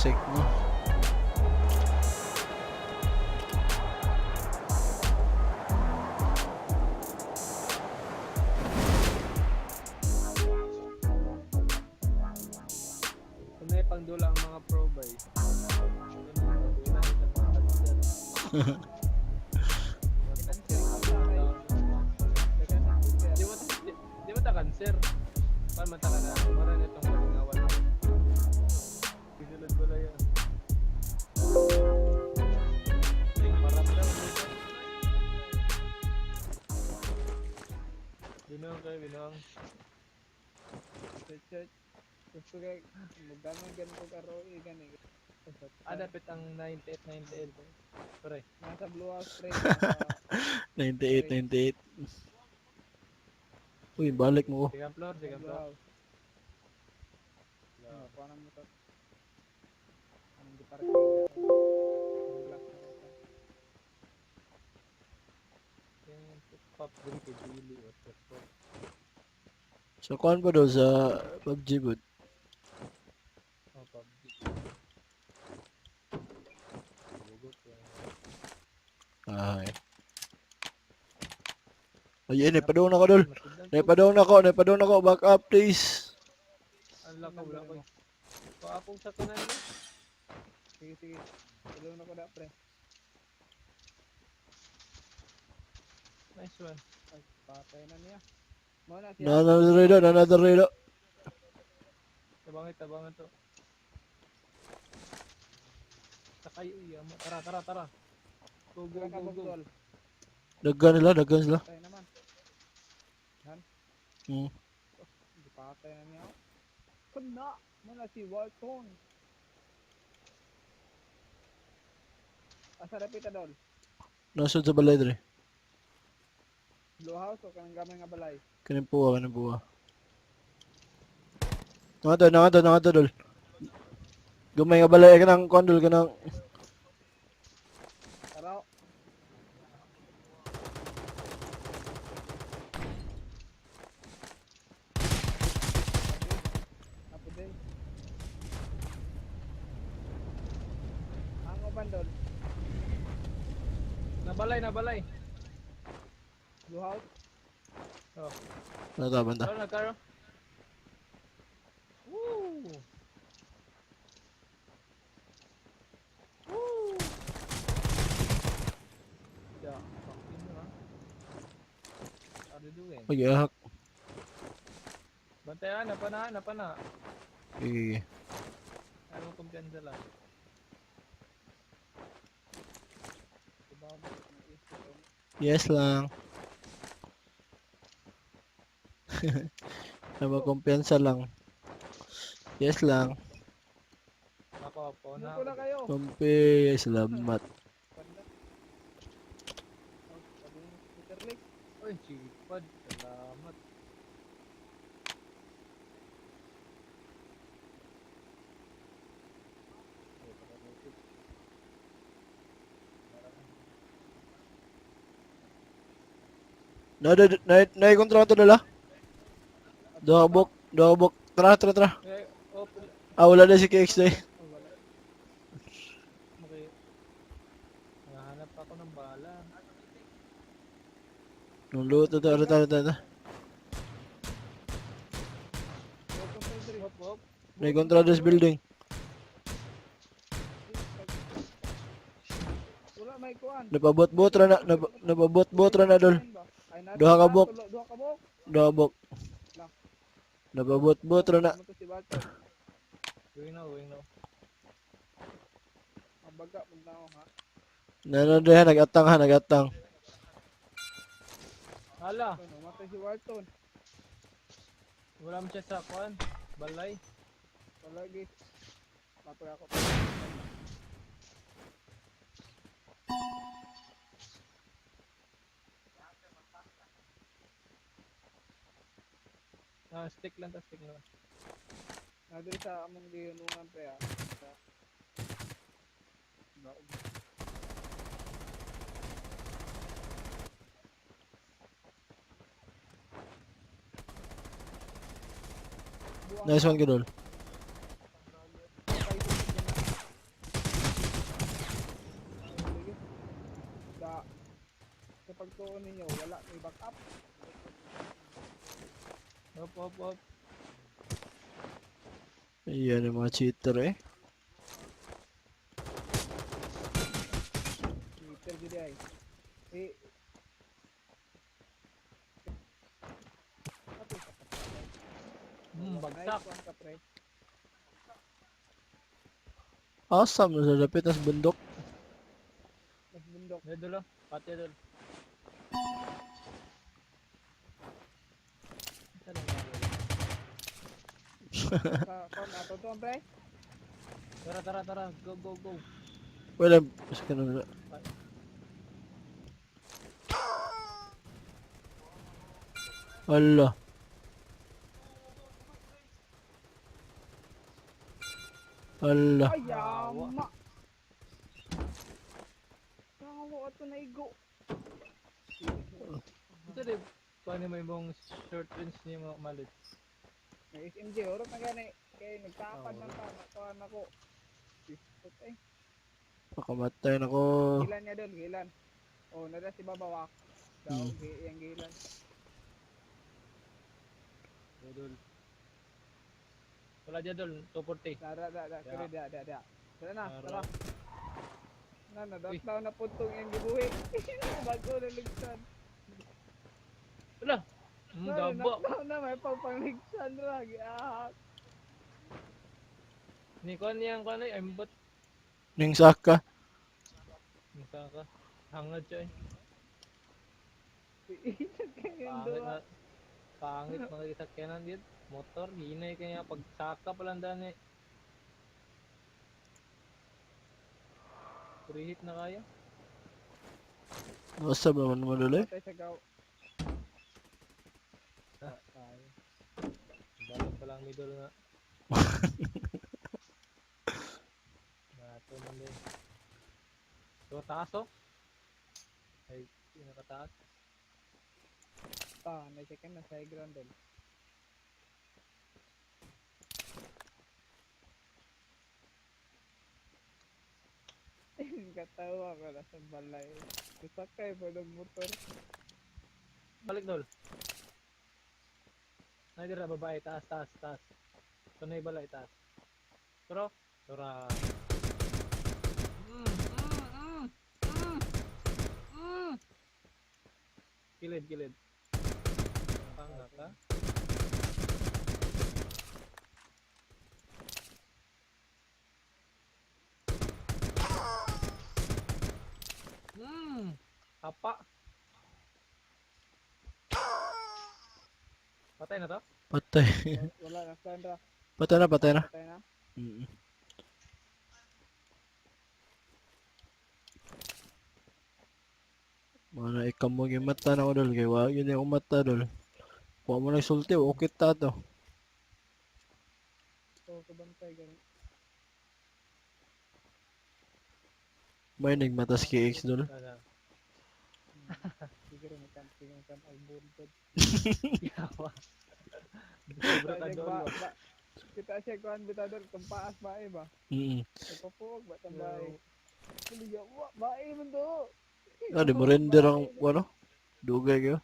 toxic, no? Kunay pang dula ang mga pro bay. Di mo ta cancer. Pan mata ka na mara nitong malingawan. Pinulod ko lang yan. Maramdam mo ito. Binong kayo, binong. Chat. Gusto ka magdamang ganito karo gani. Dapat ang 98. Pare. Nasa Blue House pre, nasa 98. Uy, balik mo ko. Second floor. Blue House. Ano, paano mo to? Anong di parking na to? Ang black na to. Pop drink kay Billy or so. So, kuhan pa daw sa PUBG bud. Oh, PUBG. Bugot yan. Ay. Ayun, naipadong na ko, dol. Naipadong na ko. Back up, please. Ang lakaw, lakaw. Paapong sa tunan mo. Sige. Tulong na ko da pre. Nice one. Ay, patay na niya. Muna siya. Another reload. Tabangan to. Sakay, iya. Tara. Go. Tol. Daggan sila. Patay naman. Hindi patay na niya. Kuna! Muna si Walton. Asa rapita dol? Nasod sa balay dre. Blue House o kanang gamay nga balay? Kanin puwa. Nangato, dol. Gumay nga balay kanang kondol kanang Taraw. Apo din. Ang uban dol? Nabalay. Blue House? Oh. nataban ta. Nagkaro. Woo! Yeah, fucking no, What are you doing? Uy, ahak. Bantayan, napana. Okay. Ayaw mo kumpiyansa lang. Yes lang. Kumpiyansa lang. Yes lang. Ako na. Ano na kayo? Kumpi, salamat. Panda. Oh, sabi ni Peter Lake. Uy, chipad. Salamat. Na kontra to dala. Doha bok. Tara. Eh, oh, Wala na si KX day. Wala. okay. Nahanap ako ng bala. Nung luto to. Welcome to the Hop. Na kontra this building. Wala may kuan. Napabot-bot ra na dol. Duha ka bok. Duha ka bok. Dabok. Napabot-bot ra na. Ano to si Walton? Going now. Mabaga pud na ako ha. Nanonood nagatang. Hala, Ano matay si Walton? wala mo siya sa kuan. Balay. Palagi. Matay ako. Stick lang. Nadiri sa among gihunungan pre ha. Sa Daog. Nice one, Kidol. pagtuon ninyo, wala may backup. Hop, hop, hop. Ayan yung mga cheater eh. Twitter gid ay. Eh, ato sa kapatid. Bagsak. Nice one ka, pre. Awesome na sa lapit nas bundok. Mas bundok. Idol oh. Pati idol. Saan ang nangyari? Sa kon ato to, pre. Tara, tara, tara. Go, go, go. Wala, mas ka na. Hala. Hala. Ay, yama. Kawo ato na igo. Ito din. Paano mo yung short range niya mga malit? May SMG, orot na gani. Kaya nagtapad Oo. man pa, nakuha na ko. Pistot eh. Pakamatay na ko. Gilan niya doon, gilan. Oh, nada si Babawak. Daw, yang gilan. Idol. Wala dyan idol. 240. Da. Kaya da. Tara na, Tara. tara. Na, down na puntong yung gibuhi. Bago na ligsan. Wala. Gaba. Knockdown na, may pangligsan lagi. Ah, Ni kon niyang kon ay aimbot. Ning saka. Masa ka. Hangad siya eh. iisip kayo yung Pangit dua. na. Pangit mga kisakyanan dito. Motor. Hinay kaya pag saka palang daan eh. Preheat na kaya. Awesome naman mo lulay. Patay sa gaw. Kaya. Balik pa lang middle nga. Nato man din. So taas oh. Ay, nakataas. Nag-check na sa high ground doon. Katawa ko na sa balay. Susakay po ng motor. Balik dol. Ay dira babae taas. Tunay balay taas. Pero tura. Kilid. Panga ka. Apa? Patay na to? Patay. Wala na, Sandra. Patay na. Patay na. Mm. Mana ikam mo yung mata na ko dol. Kaya wag yun yung mata dol. Huwag mo nagsulti. Okay ta to. So, kabantay ganun. May nagmatas kay X dol. Ano? Siguro may camping ang kan albundod. Yawa. Sobra ka dol. Kita siya kuhan bitador kung paas bae ba? Mm. Nagpapuog ba tang bae? Kuliga, bae man do. Ah, di mo render ang ano? Dugay kayo.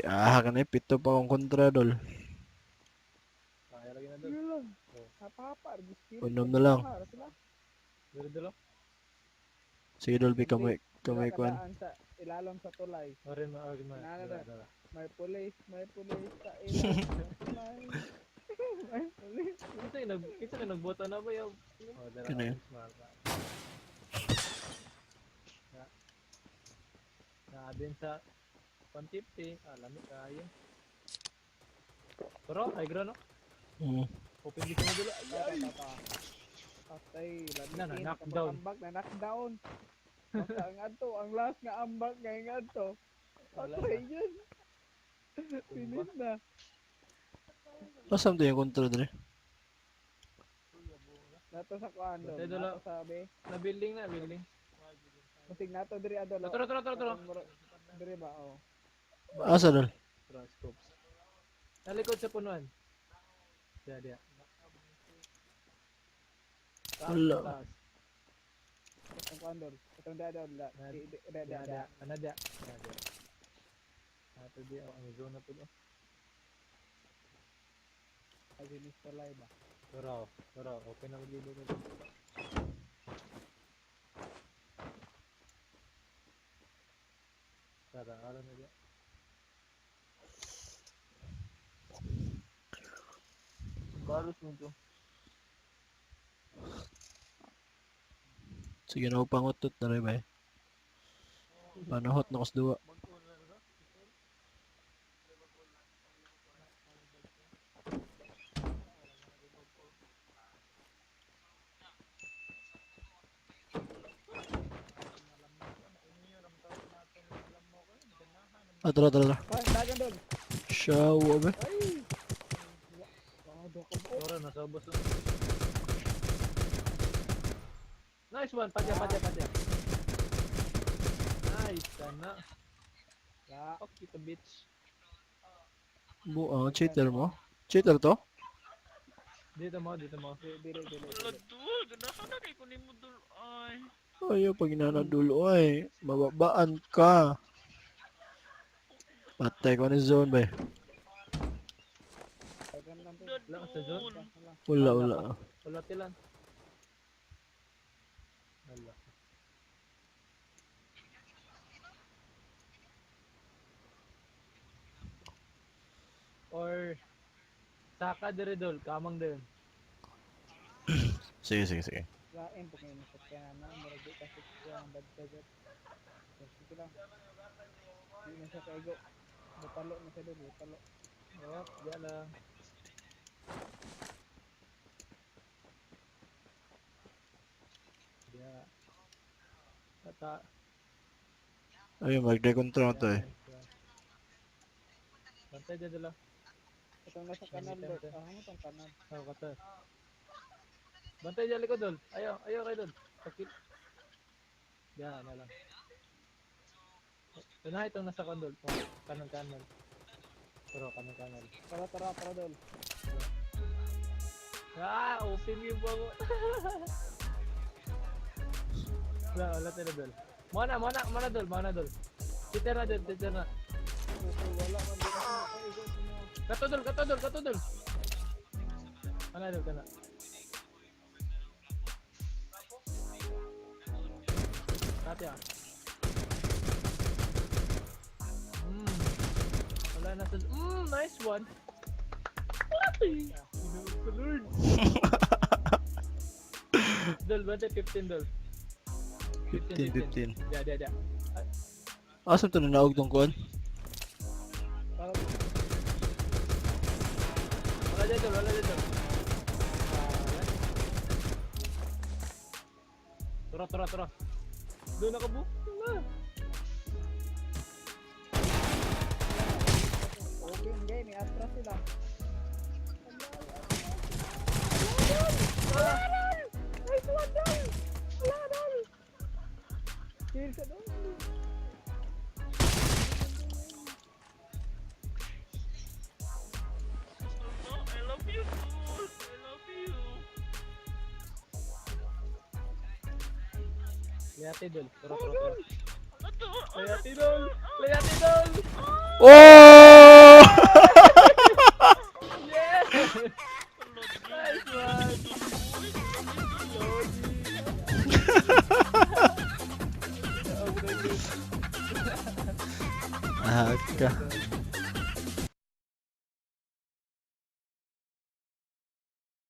Ah, ka na pito pa akong kontra dol. Kaya lagi na dol. Sige lang. Oh. Hapa-hapa. Unom na lang. Dolo dolo. Sige dol, kamay kuan. Kadaan sa ilalom sa tulay. Orin ma. Nana na. Dala. May pulis sa ilalom sa tulay. May pulis. Kita na nagboto na ba yung? Oh, dala. Kano yun? Na din sa 150. Alam mo kaya. Pero ay grano. Mm. Open dito mo dolo. Ay. Patay. Na, knockdown. Na knockdown. Basta ang ato. Ang last nga ambak nga ato. Wala Patay na. yun. Finish na. Asam to yung kontra dre. Nato sa kuan do. Patay dolo. Nato sa be. Na building. Musig nato diri adol. Tara. Diri ba oh. Asa dol? Tara, scopes. Nalikod sa punuan. Dia. Wala. Taas. Itong condor. Itong dada. Dada. Ano dia? Ato dia ang zone na puno. Ay, Mr. Live ba? Tara, okay na maglibo ko. Tara, araw na dia. Balos mo to. Sige na upang utot na rin ba eh. Panahot na kasduwa. Tara. Ay, dagan doon. Shawa ba? Ay! Wado ka po. Tara, nasa ubos na. Nice one, padya. Nice, sana. Ya. Fuck you, bitch. Cheater mo? Cheater to? Dito mo. Dili. Wala dul, ganahan na kay kunin mo dul ay. Ayaw pag inanadulo ay. Mababaan ka. Patay ko ni zone ba eh. Dagan lang to. Lang sa zone. Wala. Wala tilan. Wala. Or saka dire dol, kamang din. Sige. Lain po kayo nasa kaya na. Maragay kasi siya ang bad target. Sige lang. Hindi na siya kaigo. Butalo na siya doon. Butalo. Oh, diyan lang. Diyan. Tata. Ayun, mag-decontrol to eh. Bantay dyan dala. Itong nasa kanal doon. Itong kanal. Oh, kata. Bantay dyan likod dol. Ayaw kayo dol. Sakit. Diyan na lang. Ito na itong nasa kondol. Oh, kanan. Pero kanan. Tara doon. Open yung po ako. Wala tayo dol. Mana dol. Titer na. Wala man din ako makaigo sa mga. Kato dol. Kana dol kana. Katya. Wala na sa. Nice one. Ay! Lord. Dol, bante 15 dol. 15. Dia. Asam to na naog tong kuan? Wala dyan dol. Tara. Doon nakabu. Open game. May Astra sila. Nice one down. Wala down. Kill ka doon. I love you dul. I love you. Lihat dol. Tara. Ano to? Lihat dol. Oh! Yes. Wala Nice dul. one. Ka.